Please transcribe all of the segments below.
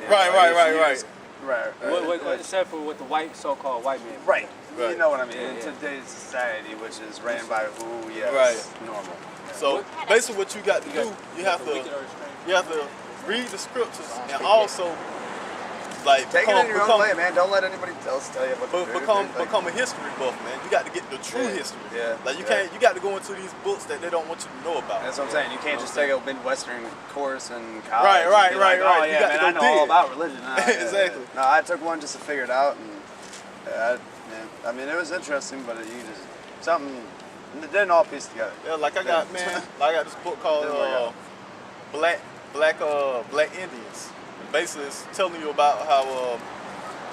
Right. Except for with the white, so-called white man. Right. You know what I mean. Yeah, in today's society, which is ran by who, normal. So basically, what you got to do, you have to read the scriptures and also like take it in your own way, man. Don't let anybody else tell you what to do. Become a history buff, man. You got to get the true history. Yeah. Like you can't. You got to go into these books that they don't want you to know about. That's what I'm saying. You can't just take a Midwestern course in college. Right. Oh, yeah, you got man, to I know all about religion. Exactly. No, I took one just to figure it out, and I mean, it was interesting, but something it didn't all piece together. Yeah, like I got this book called Black Indians. And basically, it's telling you about how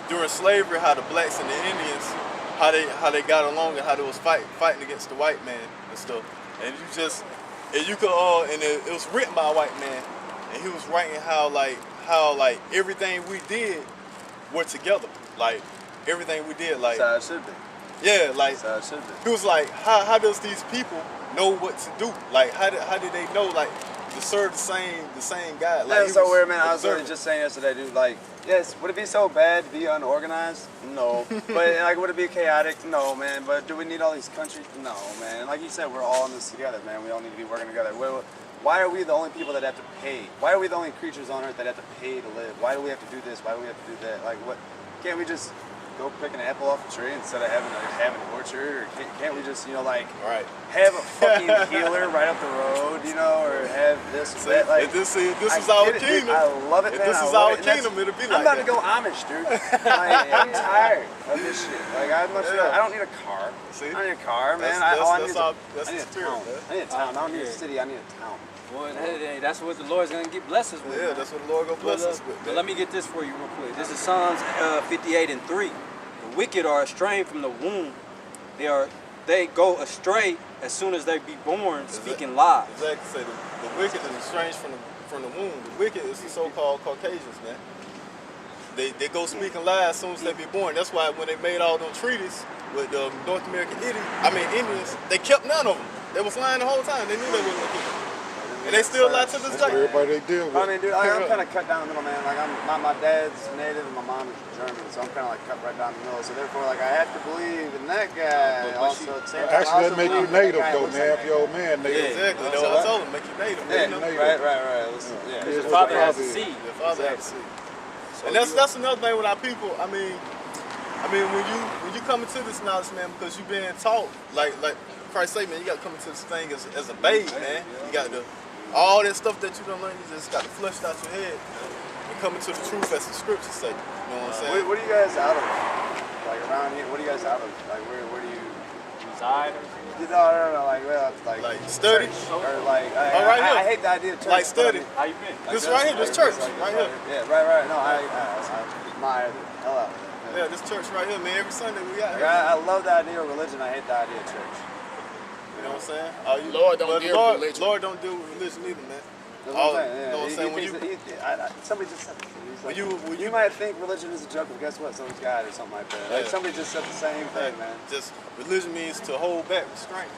during slavery, how the blacks and the Indians, how they got along and how they was fighting against the white man and stuff. And it was written by a white man, and he was writing how everything we did were together, like everything we did, like. That's how it should be. Yeah, like That's how it should be. he was like, how does these people know what to do? Like, how did they know like to serve the same God? Like, That's so weird, man. I was literally just saying yesterday, dude. Like, yes, would it be so bad to be unorganized? No. But like, would it be chaotic? No, man. But do we need all these countries? No, man. Like you said, we're all in this together, man. We all need to be working together. Why are we the only people that have to pay? Why are we the only creatures on earth that have to pay to live? Why do we have to do this? Why do we have to do that? Like, what? Can't we just go pick an apple off a tree instead of having an orchard? Or can't we just, have a fucking healer right up the road, or have this or that? Like, this is our kingdom. I love it, man. If this is our kingdom, it'll be like I'm about to go Amish, dude. Like, I'm tired of this shit. Like, I don't need a car. See? I don't need a car, man. That's I need the a spirit, town. man. I need a town. I don't need a city. I need a town. Boy, that's what the Lord's going to bless us with. Yeah, that's what the Lord going to bless us with. But let me get this for you real quick. This is Psalms 58:3. The wicked are estranged from the womb. They go astray as soon as they be born, speaking lies. Exactly. Say the wicked is estranged from the womb. The wicked is the so-called Caucasians, man. They go speaking lies as soon as they be born. That's why when they made all them treaties with the North American Indians, they kept none of them. They was lying the whole time. They knew they wasn't gonna keep them. And they still lie to this day. Everybody they deal with. I mean, dude, I'm kind of cut down the middle, man. Like, my dad's native and my mom is German, so I'm kind of like cut right down the middle. So therefore, like, I have to believe in that guy. Actually, that make you native, though, man. If your old man native. Exactly. That's what I told him. Make you native. Right. His father has a seed. Your father has a seed. And that's another thing with our people. I mean, when you come into this knowledge, man, because you've been taught, like Christ say, man, you got to come into this thing as a babe, man. You got to, all that stuff that you don't learn, you just got to flush it out your head and come into the truth as the scriptures say. You know what I'm saying? What are you guys out of? Like around here, what are you guys out of? Like where do you reside? No, like study or like right here. I hate the idea of church. Like study. How you been? This right here, this church, right here. Yeah, right. No, I admire the hell out of it. Yeah, this church right here, man. Every Sunday we got here. I love the idea of religion. I hate the idea of church. You know what I'm saying? Lord don't deal with religion. Lord don't deal with religion either, man. You know what I'm saying? Somebody just said this. You might think religion is a joke, but guess what? So is God or something like that. Like somebody just said the same thing, man. Just religion means to hold back, restraint.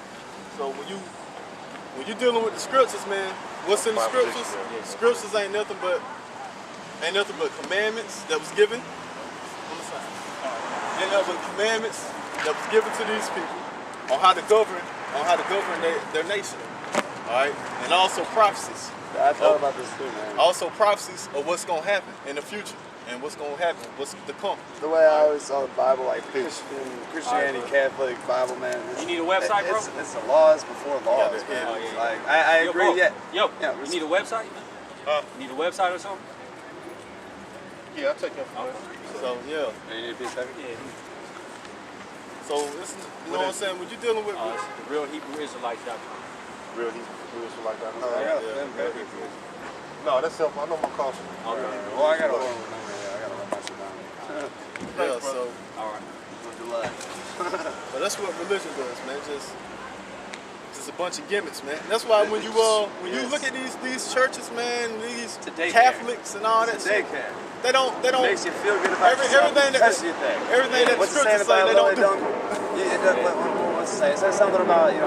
So when you dealing with the scriptures, man, what's in the scriptures? Scriptures ain't nothing but commandments that was given. Ain't nothing but commandments that was given to these people on how to govern their nation. All right, and also prophecies. I thought about this too, man. Also prophecies of what's gonna happen in the future and what's gonna happen, what's to come. The way I always saw the Bible, like Christianity, Catholic, Bible, man. You need a website, bro? It's the laws before laws, man. Like I agree. You need a website? You need a website or something? Yeah, I'll take your phone. So you need a piece of it? Yeah. So this is, you know what I'm saying? When you're dealing with it's the real Hebrew Israelites.com. Real Hebrew Israelite.com. Yeah. No, that's helpful. I know my cost. Okay. Well, I gotta write my shit down. so all right. Good luck. But that's what religion does, man. Just a bunch of gimmicks, man. That's why when you look at these churches, man, these Catholics and all that shit, they don't makes you feel good about everything that the scriptures say they don't do. What's it say? It says something about, you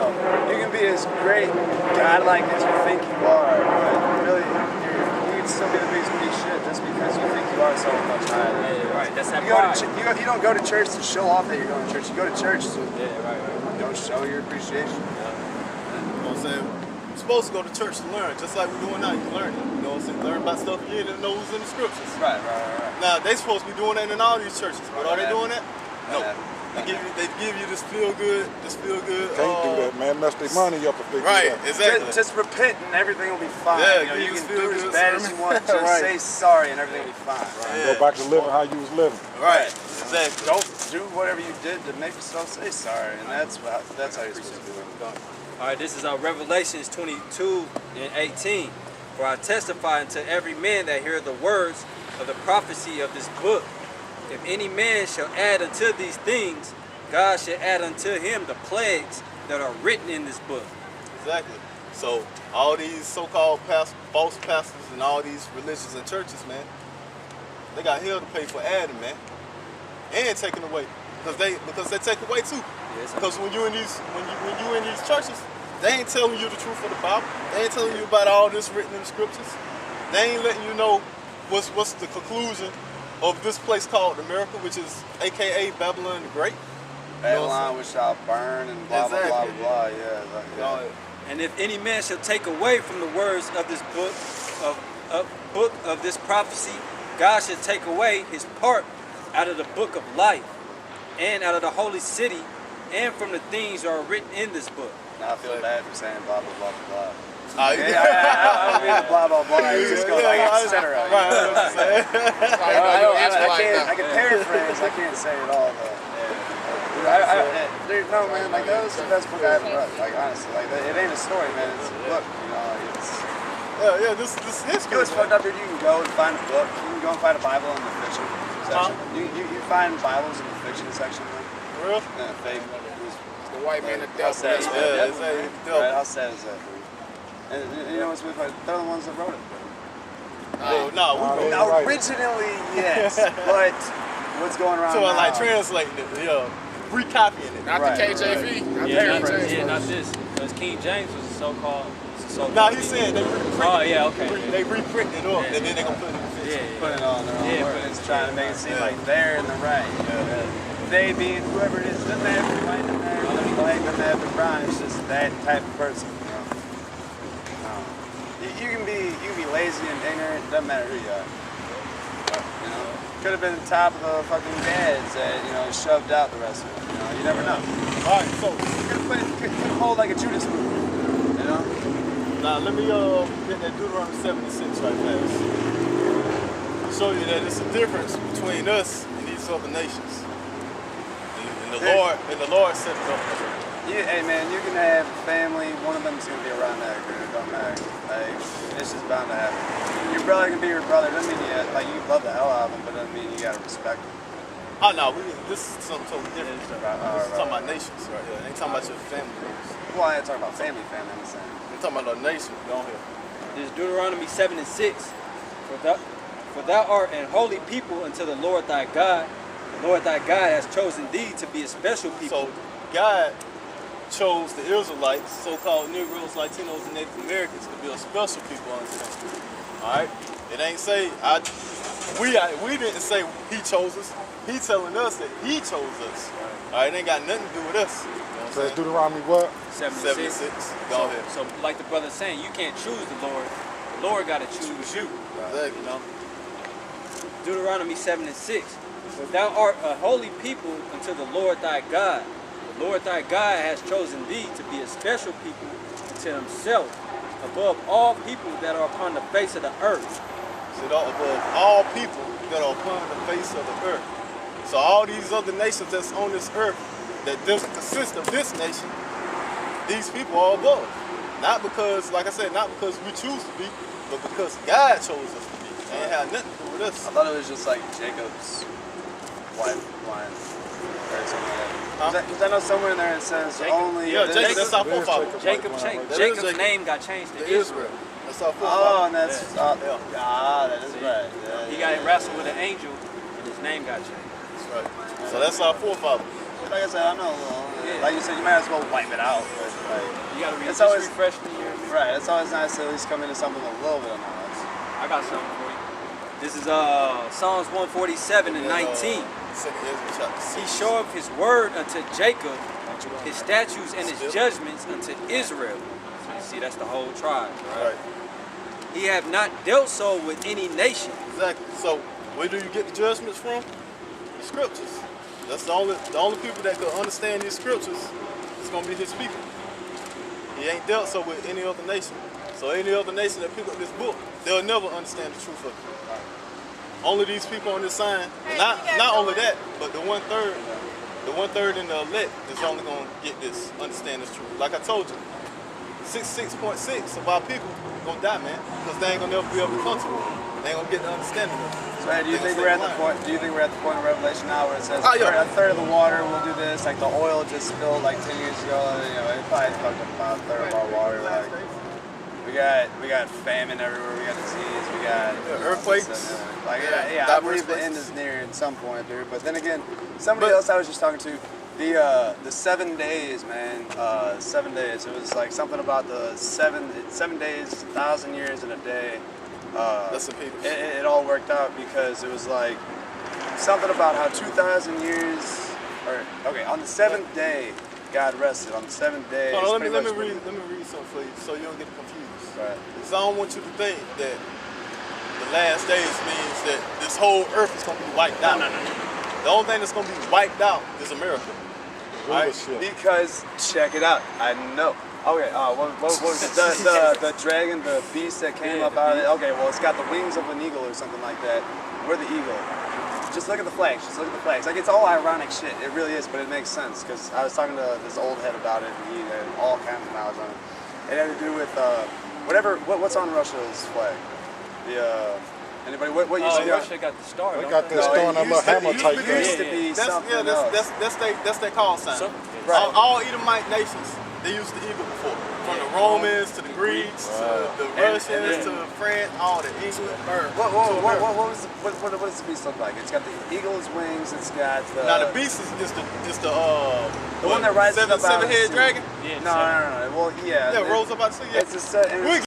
can be as great godlike as you think you are, but really you can still be the biggest piece of shit just because you think you so much higher. Yeah, right. That's that You, go to pride. you don't go to church to show off that you're going to church. You go to church to Right. show your appreciation. You know what I'm saying? You're supposed to go to church to learn, just like we're doing now. You learn it. You know what I'm saying? Learn about stuff you didn't know was in the scriptures. Right. Now they supposed to be doing that in all these churches, but are they doing that? No. Yeah. They give you this feel good. Can't do that, man. Mess their money up if they do Right, that. exactly. Just repent and everything will be fine. Yeah, you just can feel do good as bad as sermon. you want. Just Right. say sorry and everything will be fine. Yeah. Go back to living how you was living. Right, exactly. Don't do whatever you did to make yourself say sorry, and that's how you're supposed to do it. All right, this is our Revelations 22 and 18. For I testify unto every man that heareth the words of the prophecy of this book. If any man shall add unto these things, God shall add unto him the plagues that are written in this book. Exactly. So all these so-called false pastors and all these religions and churches, man, they got hell to pay for adding, man, and taking away, because they take away too. Yes. Because when you in these churches, they ain't telling you the truth of the Bible. They ain't telling you about all this written in the scriptures. They ain't letting you know what's the conclusion of this place called America, which is AKA Babylon the Great. Babylon which shall burn and blah blah blah Exactly. blah. Yeah. And if any man shall take away from the words of this book of this prophecy, God shall take away his part out of the book of life, and out of the holy city, and from the things that are written in this book. Now I feel bad for saying blah blah blah blah blah. I I don't mean the blah blah blah. It just goes like etc. I can paraphrase. I can't say it all though. No man, like that was the best book I ever read. Like honestly, like it ain't a story, man. It's a book. You know, like it's. This history. You know what's fucked up, dude? You can go and find a book. You can go and find a Bible in the fiction section. You find Bibles in the fiction section. Like, For real? yeah, fake. The white man, the How devil. sad is that? Yeah, Right, how sad is that, dude? And you know what's weird? Like, they're the ones that wrote it. Originally, yes, but what's going around So now? like translating it, recopying it. Not Right, the KJV. Not the Yeah, KJV. not this. Because King James was a so-called. Now he's saying they reprint. Oh, yeah, okay. They reprint it up, Yeah. and then they gonna put it in the fiction. Put it on their own words, trying to make it seem like they're in the right. They being whoever it is, doesn't have to be white, doesn't have to be black, doesn't have to be brown. It's just that type of person. You can be lazy and ignorant. Doesn't matter who you are. You know, could have been the top of the fucking dads that shoved out the rest of it. You never know. All right, so Could hold like a Judas movement. now let me get that Deuteronomy 76 right fast. Show you that it's a difference between us and these other nations. And the Lord set it up. Hey man, you can have family. One of them's gonna be around that group. It don't matter. Like it's just bound to happen. Your brother can be your brother. Doesn't mean you love the hell out of him, but doesn't mean you gotta respect him. Oh no, this is something totally different. This is talking about nations right here. Ain't talking about your family members. Well, I ain't talking about family. I'm saying. We're talking about a nation. Go on here. This is Deuteronomy 7 and 6. For thou art an holy people unto the Lord thy God. The Lord thy God has chosen thee to be a special people. So God chose the Israelites, so-called Negroes, Latinos, and Native Americans to be a special people unto him. All right? It ain't say we didn't say he chose us. He telling us that he chose us. All right? It ain't got nothing to do with us. You know what I'm So saying? Deuteronomy what? 76. Go ahead. So like the brother's saying, you can't choose the Lord. The Lord got to choose you. Exactly. You know? Deuteronomy 7 and 6. For thou art a holy people unto the Lord thy God. The Lord thy God has chosen thee to be a special people unto himself, above all people that are upon the face of the earth. Sit above all people that are upon the face of the earth. So all these other nations that's on this earth that doesn't consist of this nation, these people are above. Not because, like I said, not because we choose to be, but because God chose us to be. It ain't had nothing to do with us. I thought it was just like Jacob's wife line or something like that. Because I know somewhere in there it says only. Yeah, Jacob, that's our forefather. Jacob's name got changed to Israel. That's our forefather. Oh, and that's that is right. Yeah, He got wrestled with an angel, and his name got changed. That's right. So that's our forefather. Like I said, I know. Like you said, you might as well wipe it out. But like, You got to It's always- refresh the year. right. It's always nice to at least come into something with a little bit of knowledge. I got something for you. This is Psalms 147 and 19. Second Ezra chapter 6. He showeth his word unto Jacob, his statutes and his judgments unto Israel. So you see, that's the whole tribe, right? Right. He have not dealt so with any nation. Exactly. So where do you get the judgments from? The scriptures. That's the only people that could understand these scriptures is gonna be his people. He ain't dealt so with any other nation. So any other nation that pick up this book, they'll never understand the truth of it. Only these people on this sign, not only that, but the 1/3 in the elect is only gonna get this, understand this truth. Like I told you, 66.6 of our people gonna die, man, because they ain't gonna never be able to come to it. They ain't gonna get the understanding of it. So, hey, do you think we're at the point? Do you think we're at the point of Revelation now where it says Oh, yeah. a third of the water will do this? Like the oil just spilled like 10 years ago. You know, it probably fucked up about a third of our water. Like we got famine everywhere. We got disease. We got earthquakes. Like Yeah, I believe diverse the end places. is near at some point, dude. But then again, somebody else I was just talking to. The 7 days, man. 7 days. It was like something about the 7 days, 1,000 years in a day. That's the people. It all worked out because it was like something about how 2,000 years, or okay, on the 7th day, God rested. On the 7th day. Hold on, it's let me pretty much- read something for you so you don't get confused. Right. Because I don't want you to think that the last days means that this whole earth is going to be wiped out. No. The only thing that's going to be wiped out is America. Right? Because check it out. I know. Okay. What was it? The dragon, the beast that came up out of it. Okay. Well, it's got the wings of an eagle or something like that. We're the eagle. Just look at the flags. Just look at the flags. Like it's all ironic shit. It really is, but it makes sense because I was talking to this old head about it, and he had all kinds of knowledge on it. It had to do with what's on Russia's flag. Anybody? What used to be? Russia got the star. They don't got they? this throwing a little hammer it type used thing. to be That's something else. that's their call sign. Right. All Edomite nations, they used the eagle before. From the Romans to the Greeks to the Russians to France, all the English. What does the beast look like? It's got the eagle's wings. It's got the. Now the beast is the one that rises up out of the seven-head sea. dragon. Yeah, No. Well, yeah. Yeah, rose up out the sea. Yeah. It's a set. We